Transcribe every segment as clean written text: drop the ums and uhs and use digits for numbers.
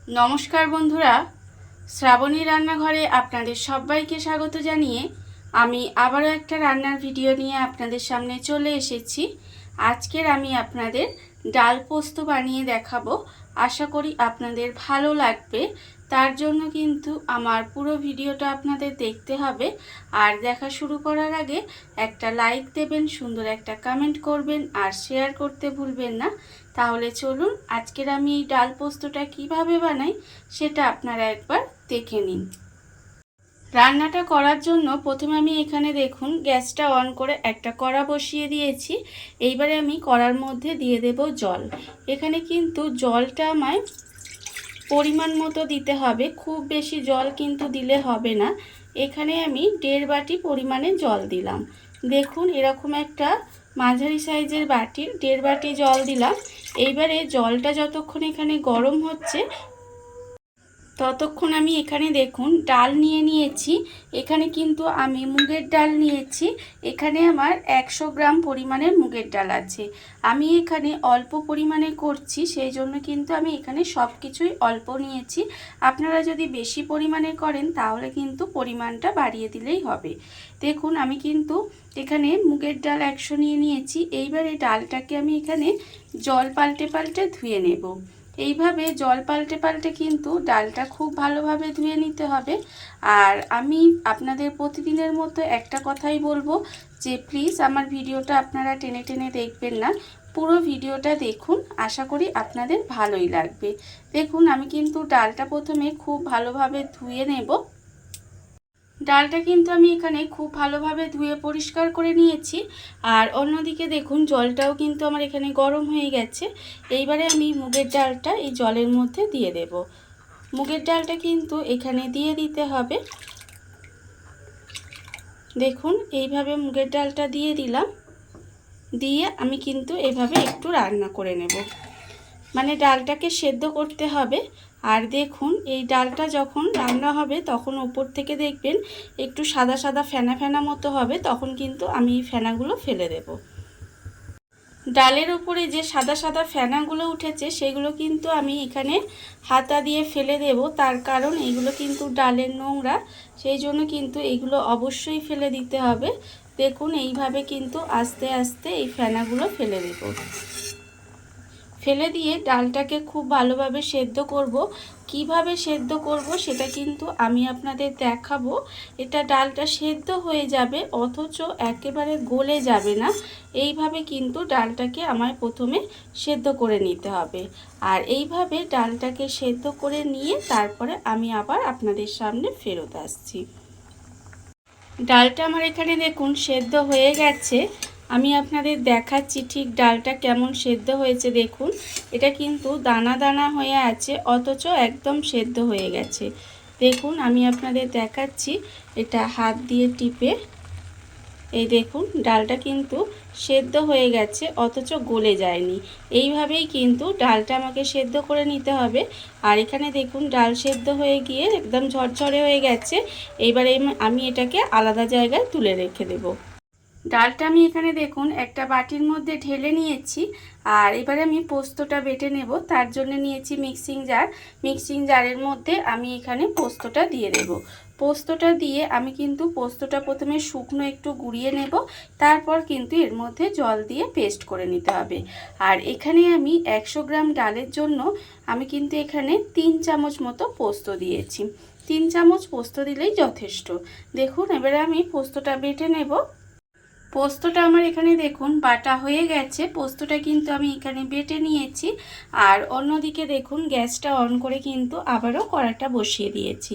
नमस्कार बंधुरा श्रावणी रान्नाघरे आपनादेर सबाइके स्वागत जानिए आमी आबारो एकटा रान्नार भिडियो निये आपनादेर सामने चले एसेछि। आजकेर आमी आपनादेर डाल पोस्त बानिये देखाबो। आशा करी आपनादेर भालो लागबे। तार जोन्नो किन्तु आमार पुरो भिडियोटा आपनादेर देखते हबे। आर देखा शुरू करार आगे एकटा लाइक देबेन, सुंदर एकटा कमेंट करबेन और शेयर करते भूलबेन ना। ताहले चलुन आजकेर आमी एई डाल पोस्तटा किभाबे बानाई सेटा आपनारा एकबार देखे निन। रान्नाटा करार जोन्नो प्रथमे आमी एखाने देखुन ग्यासटा अन करे एकटा कड़ा बसिए दिएछि। एइबारे आमी कड़ार मध्य दिए देब जल। एखाने किन्तु जलटा आमाय परिमाण मतो दिते हबे, खूब बेशी जल किन्तु दिले हबे ना। एखाने आमी 1.5 बाटी परिमाणे जल दिलाम। देखुन एरकम एकटा माझारी साइजेर बाटिर 1.5 बाटी जल दिलाम। एइबारे जलटा जतक्षण एखाने गरम होच्छे ततक्षण आमी एखाने देखुन डाल निये निয়েছি। एखाने किन्तु आमी मुगेर डाल निয়েছি। एखाने आमार 100 ग्राम परिमाणेर मुगेर डाल आछे। आमी एखाने अल्प परिमाणे करछि सेई जोन्नो किन्तु आमी एखाने सबकिछुई अल्प निয়েছি। आपनारा जदि बेशी परिमाणे करेन ताहले किन्तु परिमाणटा बाड़िये दिलेई हबे। देखुन आमी किन्तु एखाने मुगेर डाल 100 निये निয়েছি। एइबारे डालटाके आमी एखाने जल पाल्टे पाल्टे धुए नेब। এইভাবে জল পাল্টে পাল্টে কিন্তু ডালটা খুব ভালোভাবে ধুয়ে নিতে হবে। আর আমি আপনাদের প্রতিদিনের মতো একটা কথাই বলবো যে প্লিজ আমার ভিডিওটা আপনারা টেনে টেনে দেখবেন না, পুরো ভিডিওটা দেখুন। আশা করি আপনাদের ভালোই লাগবে। দেখুন আমি কিন্তু ডালটা প্রথমে খুব ভালোভাবে ধুয়ে নেব। ডালটা কিন্তু আমি এখানে খুব ভালোভাবে ধুয়ে পরিষ্কার করে নিয়েছি। আর অন্যদিকে দেখুন জলটাও কিন্তু আমার এখানে গরম হয়ে গেছে। এইবারে আমি মুগের ডালটা এই জলের মধ্যে দিয়ে দেব। মুগের ডালটা কিন্তু এখানে দিয়ে দিতে হবে। দেখুন এইভাবে মুগের ডালটা দিয়ে দিলাম। দিয়ে আমি কিন্তু এইভাবে একটু রান্না করে নেব, মানে ডালটাকে সেদ্ধ করতে হবে। আর দেখুন এই ডালটা যখন রান্না হবে তখন উপর থেকে দেখবেন একটু সাদা সাদা ফেনা ফেনা মতো হবে, তখন কিন্তু আমি এই ফেনাগুলো ফেলে দেব। ডালের উপরে যে সাদা সাদা ফেনাগুলো উঠেছে সেগুলো কিন্তু আমি এখানে হাতা দিয়ে ফেলে দেব। তার কারণ এইগুলো কিন্তু ডালের নোংরা, সেই জন্য কিন্তু এইগুলো অবশ্যই ফেলে দিতে হবে। দেখুন এইভাবে কিন্তু আস্তে আস্তে এই ফেনাগুলো ফেলে দেব। ফেলে দিয়ে ডালটাকে খুব ভালোভাবে সেদ্ধ করব। কিভাবে সেদ্ধ করব সেটা কিন্তু আমি আপনাদের দেখাবো। এটা ডালটা সেদ্ধ হয়ে যাবে অথচ একেবারে গলে যাবে না। এইভাবে কিন্তু ডালটাকে আমায় প্রথমে সেদ্ধ করে নিতে হবে। আর এইভাবে ডালটাকে সেদ্ধ করে নিয়ে তারপরে আমি আবার আপনাদের সামনে ফেরত আসছি। ডালটা আমার এখানে দেখুন সেদ্ধ হয়ে গেছে। আমি আপনাদের দেখাচ্ছি ঠিক ডালটা কেমন সেদ্ধ হয়েছে। দেখুন এটা কিন্তু দানা দানা হয়ে আছে অথচ একদম সেদ্ধ হয়ে গেছে। দেখুন আমি আপনাদের দেখাচ্ছি এটা হাত দিয়ে টিপে। এই দেখুন ডালটা কিন্তু সেদ্ধ হয়ে গেছে অথচ গলে যায়নি। এইভাবেই কিন্তু ডালটা আমাকে সেদ্ধ করে নিতে হবে। আর এখানে দেখুন ডাল সেদ্ধ হয়ে গিয়ে একদম ঝরঝরে হয়ে গেছে। এইবারে আমি এটাকে আলাদা জায়গায় তুলে রেখে দেব। ডালটা আমি এখানে দেখুন একটা বাটির মধ্যে ঢেলে নিয়েছি। আর এবারে আমি পোস্তটা বেটে নেব। তার জন্য নিয়েছি মিক্সিং জার। মিক্সিং জারের মধ্যে আমি এখানে পোস্তটা দিয়ে দেব। পোস্তটা দিয়ে আমি কিন্তু পোস্তটা প্রথমে শুকনো একটু গুঁড়িয়ে নেব, তারপর কিন্তু এর মধ্যে জল দিয়ে পেস্ট করে নিতে হবে। আর এখানে আমি 100 গ্রাম ডালের জন্য আমি কিন্তু এখানে 3 চামচ মতো পোস্ত দিয়েছি। 3 চামচ পোস্ত দিলেই যথেষ্ট। দেখুন এবারে আমি পোস্তটা বেটে নেব। পোস্তটা আমার এখানে দেখুন বাটা হয়ে গেছে। পোস্তটা কিন্তু আমি এখানে বেটে নিয়েছি। আর অন্যদিকে দেখুন গ্যাসটা অন করে কিন্তু আবারও কড়াটা বসিয়ে দিয়েছি।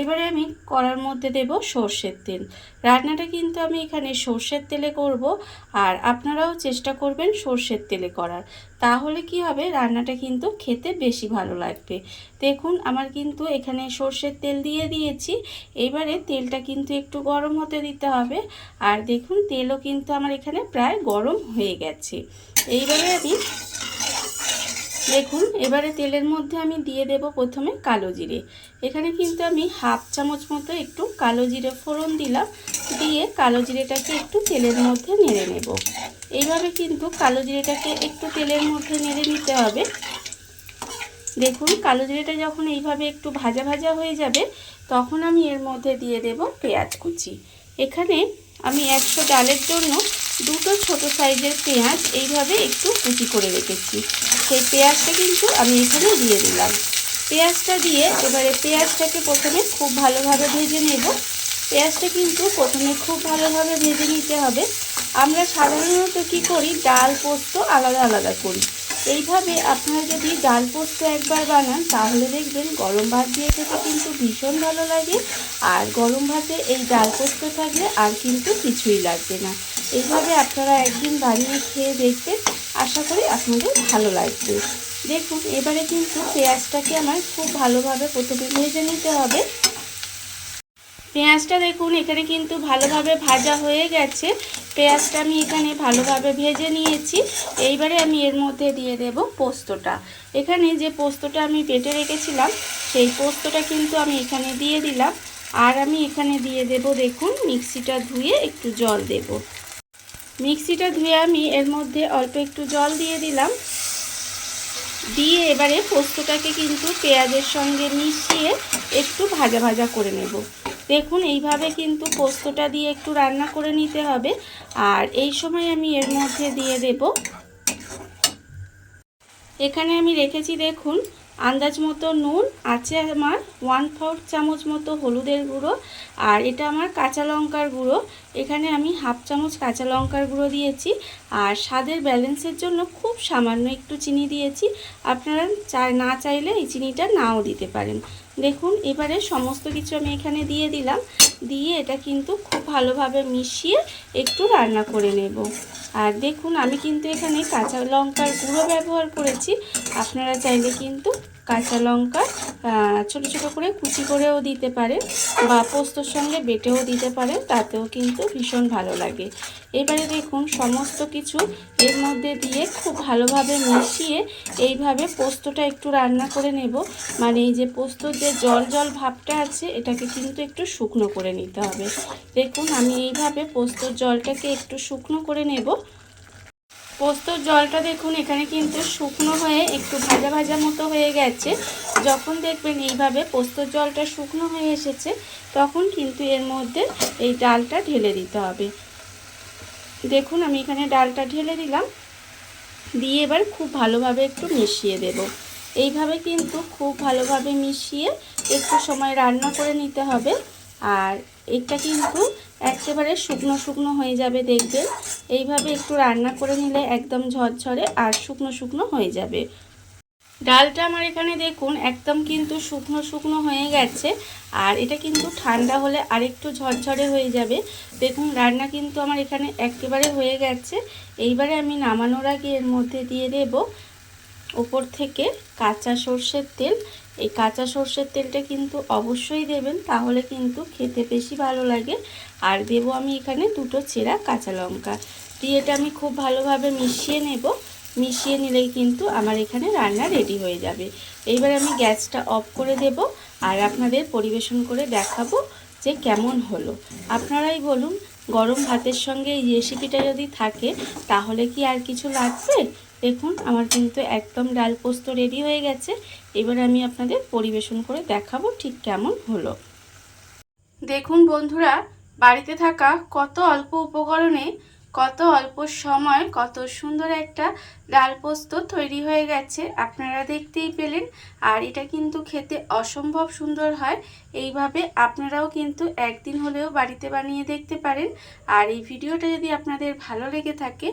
এবারে আমি কড়ার মধ্যে দেব সর্ষের তেল। রান্নাটা কিন্তু আমি এখানে সর্ষের তেলে করব। আর আপনারাও চেষ্টা করবেন সর্ষের তেলে করার, তাহলে কি হবে রান্নাটা কিন্তু খেতে বেশি ভালো লাগবে। দেখুন আমার কিন্তু এখানে সর্ষের তেল দিয়ে দিয়েছি। এবারে তেলটা কিন্তু একটু গরম হতে দিতে হবে। আর দেখুন তেলও কিন্তু আমার এখানে প্রায় গরম হয়ে গেছে। এইবারে আমি দেখুন এবারে তেলের মধ্যে আমি দিয়ে দেব প্রথমে কালো জিরে। এখানে কিন্তু আমি হাফ চামচ মতো একটু কালো জিরে ফোড়ন দিলাম। দিয়ে কালো জিরেটাকে একটু তেলের মধ্যে নেড়ে নেব। এইভাবে কিন্তু কালো জিরেটাকে একটু তেলের মধ্যে নেড়ে নিতে হবে। দেখুন কালো জিরেটা যখন এইভাবে একটু ভাজা ভাজা হয়ে যাবে তখন আমি এর মধ্যে দিয়ে দেব পেঁয়াজ কুচি। এখানে আমি 100 ডালের জন্য দুটো ছোট সাইজের পেঁয়াজ এইভাবে একটু কুচি করে রেখেছি। সেই পেঁয়াজটা কিন্তু আমি এখানে দিয়ে দিলাম। পেঁয়াজটা দিয়ে এবারে পেঁয়াজটাকে প্রথমে খুব ভালোভাবে ভেজে নেব। পেঁয়াজটা কিন্তু প্রথমে খুব ভালোভাবে ভেজে নিতে হবে। আমরা সাধারণত কি করি, ডাল পোস্ত আলাদা আলাদা করি। এইভাবে আপনারা যদি ডাল পোস্ত একবার বানান তাহলে দেখবেন গরম ভাত দিয়ে খেতে কিন্তু ভীষণ ভালো লাগে। আর গরম ভাতে এই ডাল পোস্ত থাকলে আর কিন্তু কিছুই লাগবে না। এইভাবে আপনারা একদিন বানিয়ে খেয়ে দেখবেন, আশা করি আপনাদের ভালো লাগবে। দেখুন এবারে কিন্তু পেঁয়াজটাকে আমার খুব ভালোভাবে প্রথমে ভেজে নিতে হবে। পেঁয়াজটা দেখুন এখানে কিন্তু ভালোভাবে ভাজা হয়ে গেছে। পেঁয়াজটা আমি এখানে ভালোভাবে ভেজে নিয়েছি। এইবারে আমি এর মধ্যে দিয়ে দেব পোস্তটা। এখানে যে পোস্তটা আমি বেটে রেখেছিলাম সেই পোস্তটা কিন্তু আমি এখানে দিয়ে দিলাম। আর আমি এখানে দিয়ে দেব, দেখুন মিক্সিটা ধুয়ে একটু জল দেব। মিক্সিটা ধুয়ে আমি এর মধ্যে অল্প একটু জল দিয়ে দিলাম। দিয়ে এবারে পোস্তটাকে কিন্তু পেঁয়াজের সঙ্গে মিশিয়ে একটু ভাজা ভাজা করে নেব। দেখুন এইভাবে কিন্তু পোস্তটা দিয়ে একটু রান্না করে নিতে হবে। আর এই সময় আমি এর মধ্যে দিয়ে দেব, এখানে আমি রেখেছি দেখুন আন্দাজ মতো নুন, আছে আমার 1/4 চামচ মতো হলুদের গুঁড়ো, আর এটা আমার কাঁচা লঙ্কার গুঁড়ো। এখানে আমি 1/2 চামচ কাঁচা লঙ্কার গুঁড়ো দিয়েছি। আর স্বাদের ব্যালেন্সের জন্য খুব সামান্য একটু চিনি দিয়েছি। আপনারা না চাইলে এই চিনিটা নাও দিতে পারেন। দেখুন এবারে সমস্ত কিছু আমি এখানে দিয়ে দিলাম। দিয়ে এটা কিন্তু খুব ভালোভাবে মিশিয়ে একটু রান্না করে নেব। আর দেখুন আমি কিন্তু এখানে কাঁচা লঙ্কার গুঁড়ো ব্যবহার করেছি। আপনারা চাইলে কিন্তু কাঁচা লঙ্কা ছোট ছোট করে কুচি করেও দিতে পারেন বা পোস্তর সঙ্গে বেটেও দিতে পারেন, তাতেও কিন্তু ভীষণ ভালো লাগে। এবারে দেখুন সমস্ত কিছু এর মধ্যে দিয়ে খুব ভালোভাবে মিশিয়ে এইভাবে পোস্তটা একটু রান্না করে নেব। মানে এই যে পোস্তর যে জল জল ভাবটা আছে এটাকে কিন্তু একটু শুকনো করে নিতে হবে। দেখুন আমি এইভাবে পোস্তর জলটাকে একটু শুকনো করে নেব। পোস্তর জলটা দেখুন এখানে কিন্তু শুকনো হয়ে একটু ভাজা ভাজা মতো হয়ে গেছে। যখন দেখবেন এইভাবে পোস্তর জলটা শুকনো হয়ে এসেছে তখন কিন্তু এর মধ্যে এই ডালটা ঢেলে দিতে হবে। দেখুন আমি এখানে ডালটা ঢেলে দিলাম। দিয়ে এবার খুব ভালোভাবে একটু মিশিয়ে দেব। এইভাবে কিন্তু খুব ভালোভাবে মিশিয়ে একটু সময় রান্না করে নিতে হবে। আর এটা কিন্তু একেবারে শুকনো শুকনো হয়ে যাবে দেখবেন। এইভাবে একটু রান্না করে নিলে একদম ঝরঝরে আর শুকনো শুকনো হয়ে যাবে। ডালটা আমার এখানে দেখুন একদম কিন্তু শুকনো শুকনো হয়ে গেছে। আর এটা কিন্তু ঠান্ডা হলে আরেকটু ঝরঝরে হয়ে যাবে। দেখুন রান্না কিন্তু আমার এখানে একেবারে হয়ে গেছে। এইবারে আমি নামানোর আগে এর মধ্যে দিয়ে দেব ওপর থেকে কাঁচা সর্ষের তেল। এই কাঁচা সর্ষের তেলটা কিন্তু অবশ্যই দেবেন, তাহলে কিন্তু খেতে বেশি ভালো লাগে। আর দেব আমি এখানে দুটো চেরা কাঁচা লঙ্কা। দিয়ে এটা আমি খুব ভালোভাবে মিশিয়ে নেব। মিশিয়ে নিলেই কিন্তু আমার এখানে রান্না রেডি হয়ে যাবে। এইবার আমি গ্যাসটা অফ করে দেব আর আপনাদের পরিবেশন করে দেখাবো যে কেমন হলো। আপনারাই বলুন, গরম ভাতের সঙ্গে এই রেসিপিটা যদি থাকে তাহলে কি আর কিছু লাগবে? দেখুন আমার কিন্তু একদম ডাল পোস্ত রেডি হয়ে গেছে। এবার আমি আপনাদের পরিবেশন করে দেখাবো ঠিক কেমন হলো। দেখুন বন্ধুরা, বাড়িতে থাকা কত অল্প উপকরণে কত অল্প সময় কত সুন্দর একটা ডাল পোস্ত তৈরি হয়ে গেছে, আপনারা দেখতেই পেলেন। আর এটা কিন্তু খেতে অসম্ভব সুন্দর হয়। এইভাবে আপনারাও কিন্তু একদিন হলেও বাড়িতে বানিয়ে দেখতে পারেন। আর এই ভিডিওটা যদি আপনাদের ভালো লেগে থাকে,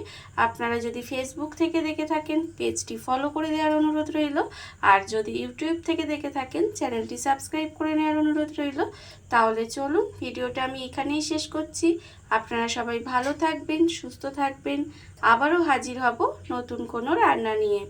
আপনারা যদি ফেসবুক থেকে দেখে থাকেন পেজটি ফলো করে দেওয়ার অনুরোধ রইল। আর যদি ইউটিউব থেকে দেখে থাকেন চ্যানেলটি সাবস্ক্রাইব করে নেওয়ার অনুরোধ রইল। তাহলে চলুন ভিডিওটা আমি এখানেই শেষ করছি। আপনারা সবাই ভালো থাকবেন, সুস্থ থাকবেন। আবারও হাজির হব নতুন কোনো রান্না নিয়ে।